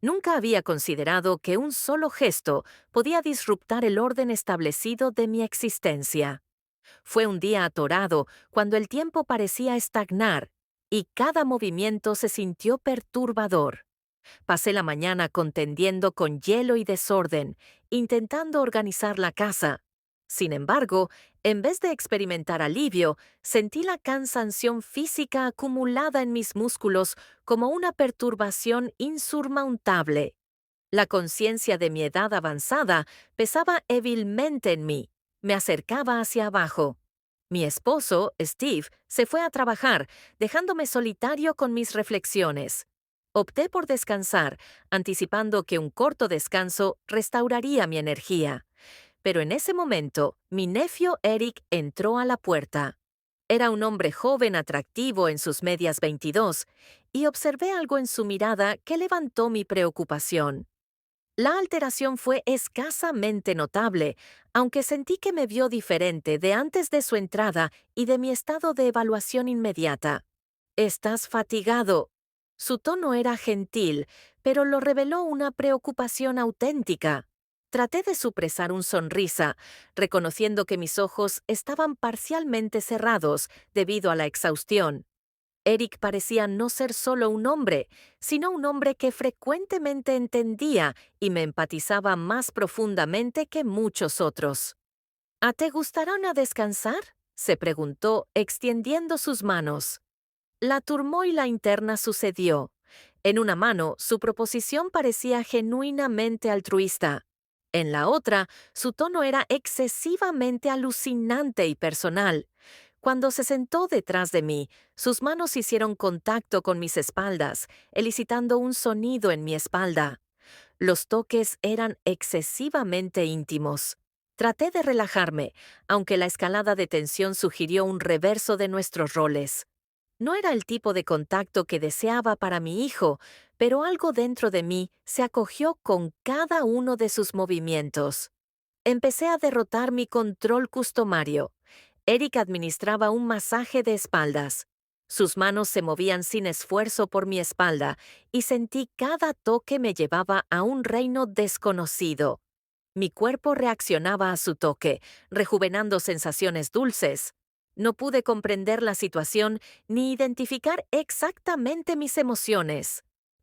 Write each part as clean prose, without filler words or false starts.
Nunca había considerado que un solo gesto podía disruptar el orden establecido de mi existencia. Fue un día atorado cuando el tiempo parecía estagnar y cada movimiento se sintió perturbador. Pasé la mañana contendiendo con hielo y desorden, intentando organizar la casa. Sin embargo, en vez de experimentar alivio, sentí la cansanción física acumulada en mis músculos como una perturbación insurmountable. La conciencia de mi edad avanzada pesaba débilmente en mí. Me acercaba hacia abajo. Mi esposo, Steve, se fue a trabajar, dejándome solitario con mis reflexiones. Opté por descansar, anticipando que un corto descanso restauraría mi energía. Pero en ese momento, mi necio Eric entró a la puerta. Era un hombre joven atractivo en sus medias 22, y observé algo en su mirada que levantó mi preocupación. La alteración fue escasamente notable, aunque sentí que me vio diferente de antes de su entrada y de mi estado de evaluación inmediata. «Estás fatigado». Su tono era gentil, pero lo reveló una preocupación auténtica. Traté de supresar una sonrisa, reconociendo que mis ojos estaban parcialmente cerrados debido a la exhaustión. Eric parecía no ser solo un hombre, sino un hombre que frecuentemente entendía y me empatizaba más profundamente que muchos otros. «¿A te gustará a descansar?», se preguntó, extendiendo sus manos. La turmoila interna sucedió. En una mano, su proposición parecía genuinamente altruista. En la otra, su tono era excesivamente alucinante y personal. Cuando se sentó detrás de mí, sus manos hicieron contacto con mis espaldas, elicitando un sonido en mi espalda. Los toques eran excesivamente íntimos. Traté de relajarme, aunque la escalada de tensión sugirió un reverso de nuestros roles. No era el tipo de contacto que deseaba para mi hijo, pero algo dentro de mí se acogió con cada uno de sus movimientos. Empecé a derrotar mi control customario. Eric administraba un masaje de espaldas. Sus manos se movían sin esfuerzo por mi espalda y sentí cada toque me llevaba a un reino desconocido. Mi cuerpo reaccionaba a su toque, rejuvenando sensaciones dulces. No pude comprender la situación ni identificar exactamente mis emociones.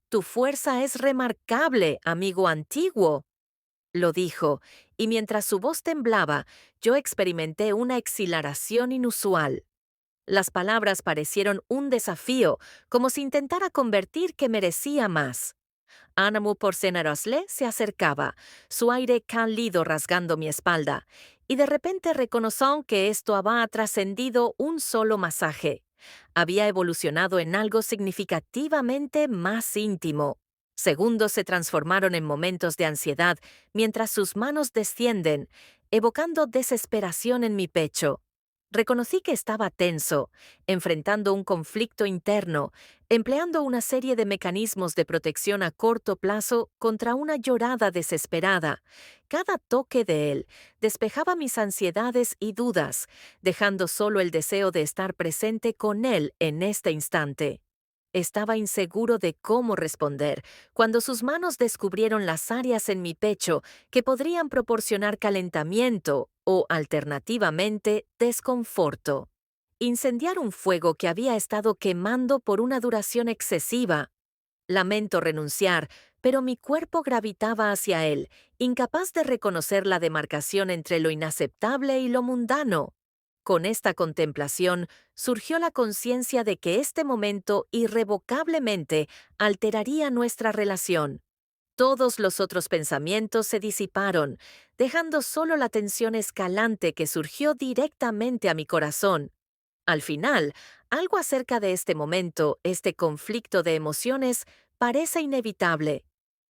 «Tu fuerza es remarcable, amigo antiguo», lo dijo, y mientras su voz temblaba, yo experimenté una exhilaración inusual. Las palabras parecieron un desafío, como si intentara convertir que merecía más. Anamu Porcenarosle se acercaba, su aire cálido rasgando mi espalda, y de repente reconoció que esto había trascendido un solo masaje. Había evolucionado en algo significativamente más íntimo. Segundos se transformaron en momentos de ansiedad mientras sus manos descienden, evocando desesperación en mi pecho. Reconocí que estaba tenso, enfrentando un conflicto interno, empleando una serie de mecanismos de protección a corto plazo contra una llorada desesperada. Cada toque de él despejaba mis ansiedades y dudas, dejando solo el deseo de estar presente con él en este instante. Estaba inseguro de cómo responder cuando sus manos descubrieron las áreas en mi pecho que podrían proporcionar calentamiento o, alternativamente, desconforto. Incendiar un fuego que había estado quemando por una duración excesiva. Lamento renunciar, pero mi cuerpo gravitaba hacia él, incapaz de reconocer la demarcación entre lo inaceptable y lo mundano. Con esta contemplación surgió la conciencia de que este momento irrevocablemente alteraría nuestra relación. Todos los otros pensamientos se disiparon, dejando solo la tensión escalante que surgió directamente a mi corazón. Al final, algo acerca de este momento, este conflicto de emociones, parece inevitable.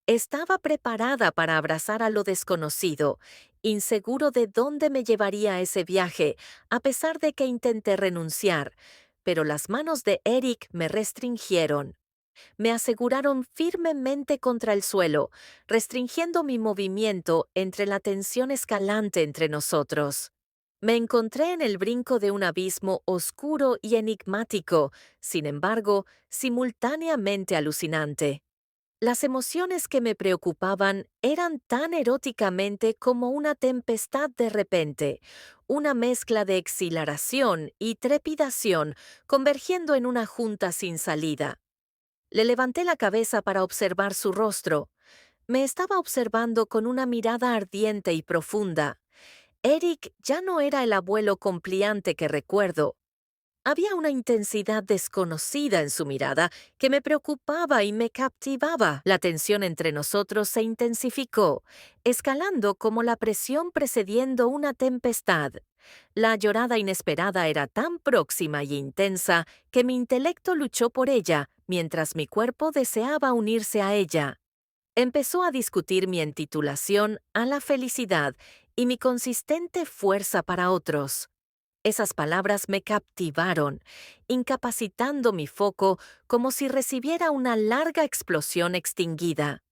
Estaba preparada para abrazar a lo desconocido, inseguro de dónde me llevaría ese viaje, a pesar de que intenté renunciar, pero las manos de Eric me restringieron. Me aseguraron firmemente contra el suelo, restringiendo mi movimiento entre la tensión escalante entre nosotros. Me encontré en el brinco de un abismo oscuro y enigmático, sin embargo, simultáneamente alucinante. Las emociones que me preocupaban eran tan eróticamente como una tempestad de repente, una mezcla de exhilaración y trepidación convergiendo en una junta sin salida. Le levanté la cabeza para observar su rostro. Me estaba observando con una mirada ardiente y profunda. Eric ya no era el abuelo compliante que recuerdo. Había una intensidad desconocida en su mirada que me preocupaba y me captivaba. La tensión entre nosotros se intensificó, escalando como la presión precediendo una tempestad. La llorada inesperada era tan próxima y intensa que mi intelecto luchó por ella, mientras mi cuerpo deseaba unirse a ella. Empezó a discutir mi intitulación a la felicidad y mi consistente fuerza para otros. Esas palabras me captivaron, incapacitando mi foco como si recibiera una larga explosión extinguida.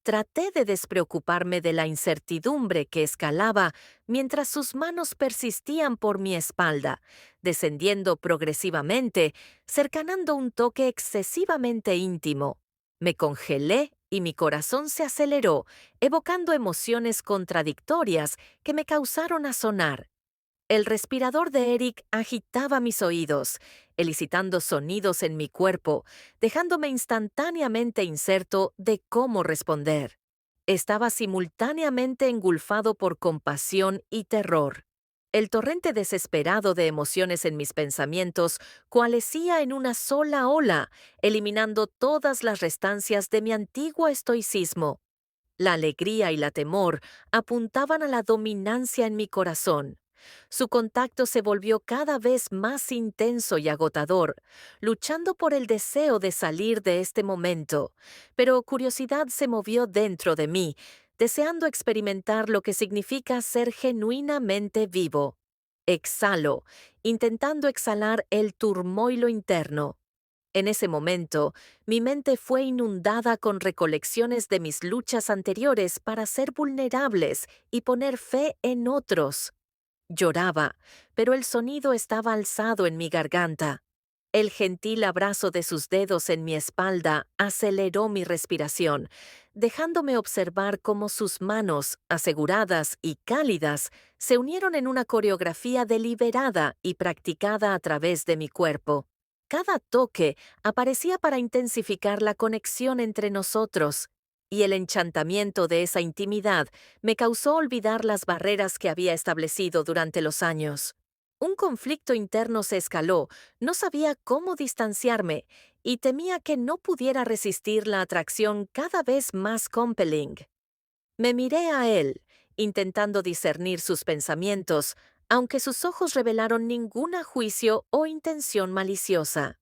Traté de despreocuparme de la incertidumbre que escalaba mientras sus manos persistían por mi espalda, descendiendo progresivamente, cercanando un toque excesivamente íntimo. Me congelé y mi corazón se aceleró, evocando emociones contradictorias que me causaron asonar. El respirador de Eric agitaba mis oídos, elicitando sonidos en mi cuerpo, dejándome instantáneamente incerto de cómo responder. Estaba simultáneamente engulfado por compasión y terror. El torrente desesperado de emociones en mis pensamientos coalescía en una sola ola, eliminando todas las restancias de mi antiguo estoicismo. La alegría y la temor apuntaban a la dominancia en mi corazón. Su contacto se volvió cada vez más intenso y agotador, luchando por el deseo de salir de este momento, pero curiosidad se movió dentro de mí, deseando experimentar lo que significa ser genuinamente vivo. Exhalo, intentando exhalar el turmoilo interno. En ese momento, mi mente fue inundada con recolecciones de mis luchas anteriores para ser vulnerables y poner fe en otros. Lloraba, pero el sonido estaba alzado en mi garganta. El gentil abrazo de sus dedos en mi espalda aceleró mi respiración, dejándome observar cómo sus manos, aseguradas y cálidas, se unieron en una coreografía deliberada y practicada a través de mi cuerpo. Cada toque aparecía para intensificar la conexión entre nosotros, y el enchantamiento de esa intimidad me causó olvidar las barreras que había establecido durante los años. Un conflicto interno se escaló, no sabía cómo distanciarme y temía que no pudiera resistir la atracción cada vez más compelling. Me miré a él, intentando discernir sus pensamientos, aunque sus ojos revelaron ningún juicio o intención maliciosa.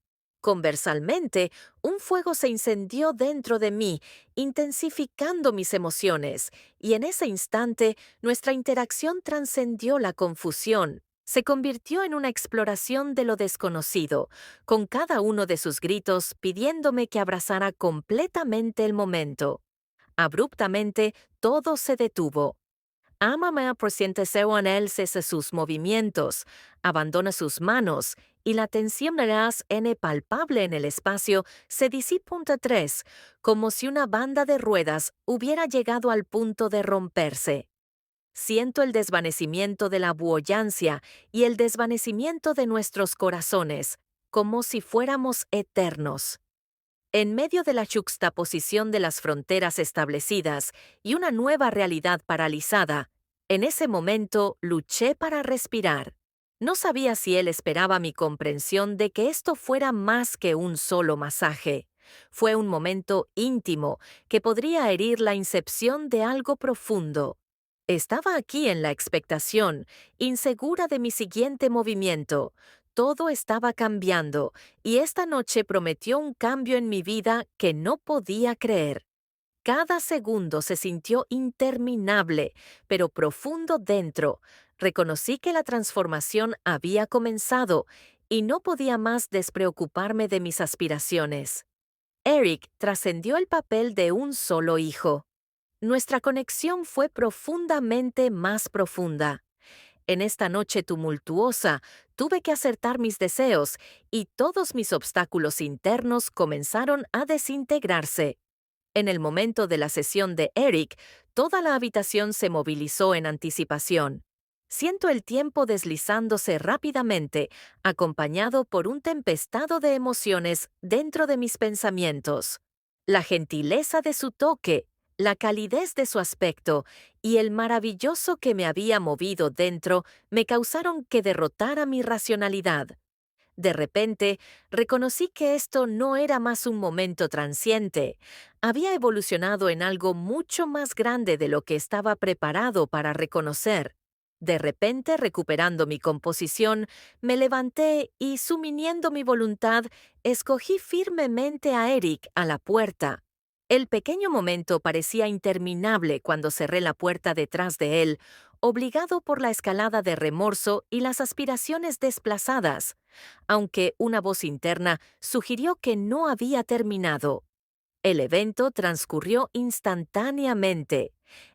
Conversalmente, un fuego se incendió dentro de mí, intensificando mis emociones, y en ese instante nuestra interacción trascendió la confusión. Se convirtió en una exploración de lo desconocido, con cada uno de sus gritos pidiéndome que abrazara completamente el momento. Abruptamente, todo se detuvo. Amame prosiéntese en él cese sus movimientos, abandona sus manos, y la tensión n palpable en el espacio se disipa a tres, como si una banda de ruedas hubiera llegado al punto de romperse. Siento el desvanecimiento de la buoyancia y el desvanecimiento de nuestros corazones, como si fuéramos eternos. En medio de la juxtaposición de las fronteras establecidas y una nueva realidad paralizada, en ese momento luché para respirar. No sabía si él esperaba mi comprensión de que esto fuera más que un solo masaje. Fue un momento íntimo que podría herir la incepción de algo profundo. Estaba aquí en la expectación, insegura de mi siguiente movimiento. Todo estaba cambiando, y esta noche prometió un cambio en mi vida que no podía creer. Cada segundo se sintió interminable, pero profundo dentro. Reconocí que la transformación había comenzado, y no podía más despreocuparme de mis aspiraciones. Eric trascendió el papel de un solo hijo. Nuestra conexión fue profundamente más profunda. En esta noche tumultuosa, tuve que acertar mis deseos y todos mis obstáculos internos comenzaron a desintegrarse. En el momento de la sesión de Eric, toda la habitación se movilizó en anticipación. Siento el tiempo deslizándose rápidamente, acompañado por un tempestado de emociones dentro de mis pensamientos. La gentileza de su toque, la calidez de su aspecto y el maravilloso que me había movido dentro me causaron que derrotara mi racionalidad. De repente, reconocí que esto no era más un momento transiente. Había evolucionado en algo mucho más grande de lo que estaba preparado para reconocer. De repente, recuperando mi composición, me levanté y, sumiendo mi voluntad, escogí firmemente a Eric a la puerta. El pequeño momento parecía interminable cuando cerré la puerta detrás de él, obligado por la escalada de remorso y las aspiraciones desplazadas, aunque una voz interna sugirió que no había terminado. El evento transcurrió instantáneamente.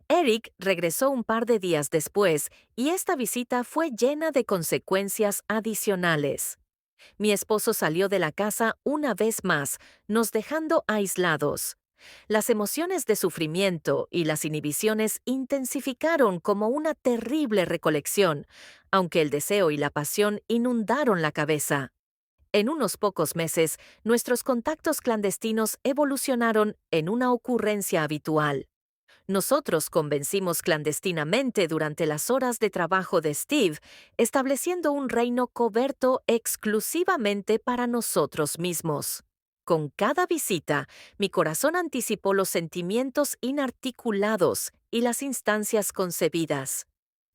Eric regresó un par de días después y esta visita fue llena de consecuencias adicionales. Mi esposo salió de la casa una vez más, nos dejando aislados. Las emociones de sufrimiento y las inhibiciones intensificaron como una terrible recolección, aunque el deseo y la pasión inundaron la cabeza. En unos pocos meses, nuestros contactos clandestinos evolucionaron en una ocurrencia habitual. Nosotros convencimos clandestinamente durante las horas de trabajo de Steve, estableciendo un reino coberto exclusivamente para nosotros mismos. Con cada visita, mi corazón anticipó los sentimientos inarticulados y las instancias concebidas.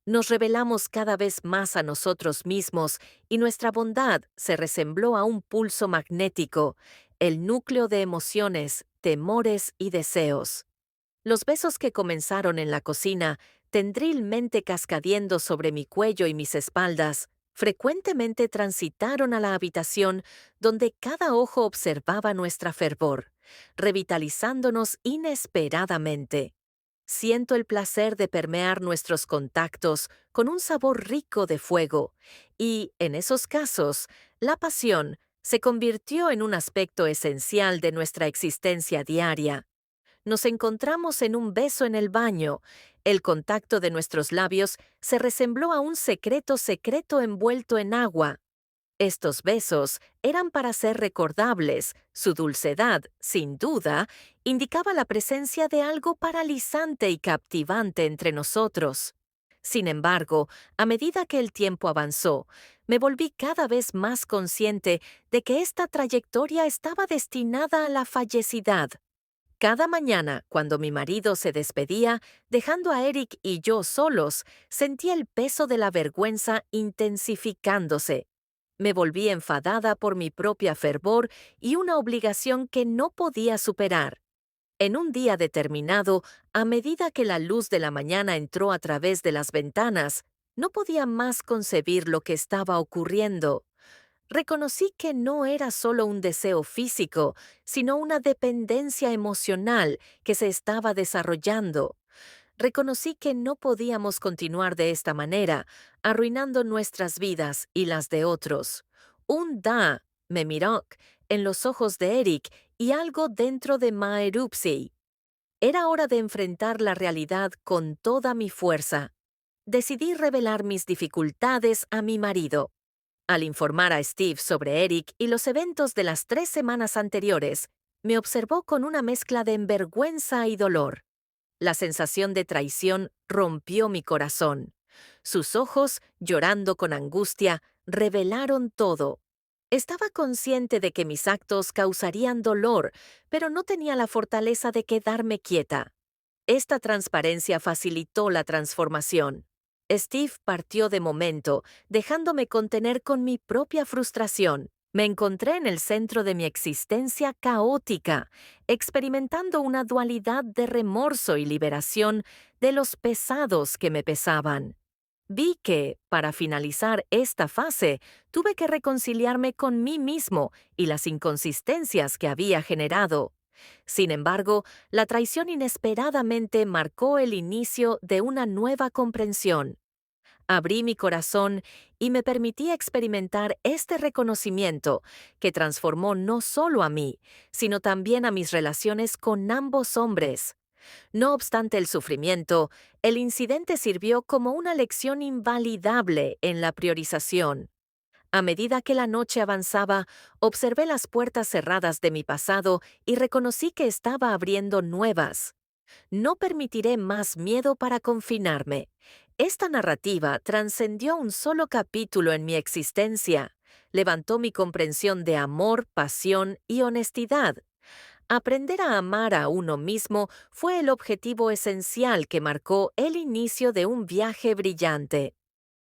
Nos revelamos cada vez más a nosotros mismos y nuestra bondad se resembló a un pulso magnético, el núcleo de emociones, temores y deseos. Los besos que comenzaron en la cocina, tendrilmente cascadiendo sobre mi cuello y mis espaldas, frecuentemente transitaron a la habitación donde cada ojo observaba nuestra fervor, revitalizándonos inesperadamente. Siento el placer de permear nuestros contactos con un sabor rico de fuego, y, en esos casos, la pasión se convirtió en un aspecto esencial de nuestra existencia diaria. Nos encontramos en un beso en el baño. El contacto de nuestros labios se resembló a un secreto envuelto en agua. Estos besos eran para ser recordables. Su dulcedad, sin duda, indicaba la presencia de algo paralizante y captivante entre nosotros. Sin embargo, a medida que el tiempo avanzó, me volví cada vez más consciente de que esta trayectoria estaba destinada a la fallecidad. Cada mañana, cuando mi marido se despedía, dejando a Eric y yo solos, sentía el peso de la vergüenza intensificándose. Me volví enfadada por mi propia fervor y una obligación que no podía superar. En un día determinado, a medida que la luz de la mañana entró a través de las ventanas, no podía más concebir lo que estaba ocurriendo. Reconocí que no era solo un deseo físico, sino una dependencia emocional que se estaba desarrollando. Reconocí que no podíamos continuar de esta manera, arruinando nuestras vidas y las de otros. Un da me miró en los ojos de Eric y algo dentro de Maerupsi. Era hora de enfrentar la realidad con toda mi fuerza. Decidí revelar mis dificultades a mi marido. Al informar a Steve sobre Eric y los eventos de las 3 semanas anteriores, me observó con una mezcla de envergüenza y dolor. La sensación de traición rompió mi corazón. Sus ojos, llorando con angustia, revelaron todo. Estaba consciente de que mis actos causarían dolor, pero no tenía la fortaleza de quedarme quieta. Esta transparencia facilitó la transformación. Steve partió de momento, dejándome contener con mi propia frustración. Me encontré en el centro de mi existencia caótica, experimentando una dualidad de remorso y liberación de los pesados que me pesaban. Vi que, para finalizar esta fase, tuve que reconciliarme con mí mismo y las inconsistencias que había generado. Sin embargo, la traición inesperadamente marcó el inicio de una nueva comprensión. Abrí mi corazón y me permití experimentar este reconocimiento que transformó no solo a mí, sino también a mis relaciones con ambos hombres. No obstante el sufrimiento, el incidente sirvió como una lección invalidable en la priorización. A medida que la noche avanzaba, observé las puertas cerradas de mi pasado y reconocí que estaba abriendo nuevas. No permitiré más miedo para confinarme. Esta narrativa trascendió un solo capítulo en mi existencia. Levantó mi comprensión de amor, pasión y honestidad. Aprender a amar a uno mismo fue el objetivo esencial que marcó el inicio de un viaje brillante.